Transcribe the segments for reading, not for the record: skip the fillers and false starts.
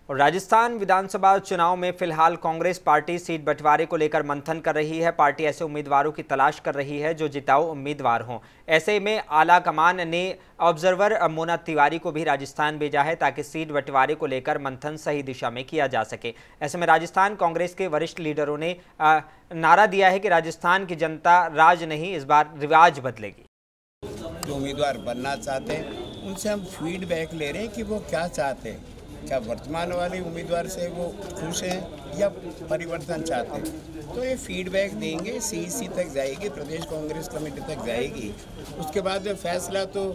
और राजस्थान विधानसभा चुनाव में फिलहाल कांग्रेस पार्टी सीट बंटवारे को लेकर मंथन कर रही है। पार्टी ऐसे उम्मीदवारों की तलाश कर रही है जो जिताऊ उम्मीदवार हों। ऐसे में आला कमान ने ऑब्जर्वर मोना तिवारी को भी राजस्थान भेजा है ताकि सीट बंटवारे को लेकर मंथन सही दिशा में किया जा सके। ऐसे में राजस्थान कांग्रेस के वरिष्ठ लीडरों ने नारा दिया है कि राजस्थान की जनता राज नहीं, इस बार रिवाज बदलेगी। जो उम्मीदवार बनना चाहते हैं उनसे हम फीडबैक ले रहे हैं कि वो क्या चाहते हैं। क्या वर्तमान वाले उम्मीदवार से वो खुश हैं या परिवर्तन चाहते हैं। तो ये फीडबैक देंगे, सीईसी तक जाएगी, प्रदेश कांग्रेस कमेटी तक जाएगी। उसके बाद फैसला तो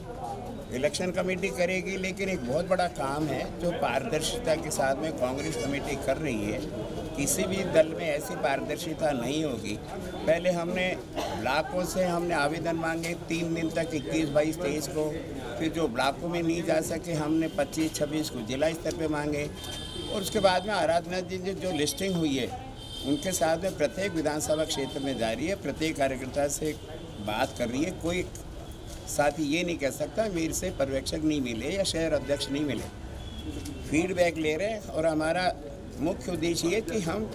इलेक्शन कमेटी करेगी। लेकिन एक बहुत बड़ा काम है जो पारदर्शिता के साथ में कांग्रेस कमेटी कर रही है। किसी भी दल में ऐसी पारदर्शिता नहीं होगी। पहले हमने ब्लॉकों से आवेदन मांगे 3 दिन तक, 21, 22, 23 को। फिर जो ब्लॉकों में नहीं जा सके हमने 25, 26 को जिला स्तर पे मांगे। और उसके बाद में आराधना जी जो लिस्टिंग हुई है उनके साथ में प्रत्येक विधानसभा क्षेत्र में जा रही है, प्रत्येक कार्यकर्ता से बात कर रही है। कोई साथी ये नहीं कह सकता मेरे से पर्यवेक्षक नहीं मिले या शहर अध्यक्ष नहीं मिले। फीडबैक ले रहे हैं और हमारा मुख्य उद्देश्य ये कि हम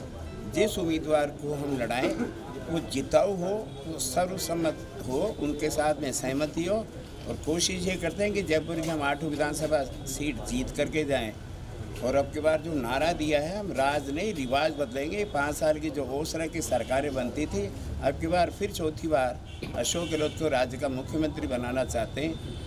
जिस उम्मीदवार को हम लड़ाएं वो जिताऊ हो, वो सर्वसम्मत हो, उनके साथ में सहमति हो। और कोशिश ये करते हैं कि जयपुर की हम 8 विधानसभा सीट जीत करके जाएं। और अब की बार जो नारा दिया है, हम राज नहीं रिवाज बदलेंगे। 5 साल की जो ओसरा की सरकारें बनती थी, अब की बार फिर चौथी बार अशोक गहलोत को राज्य का मुख्यमंत्री बनाना चाहते हैं।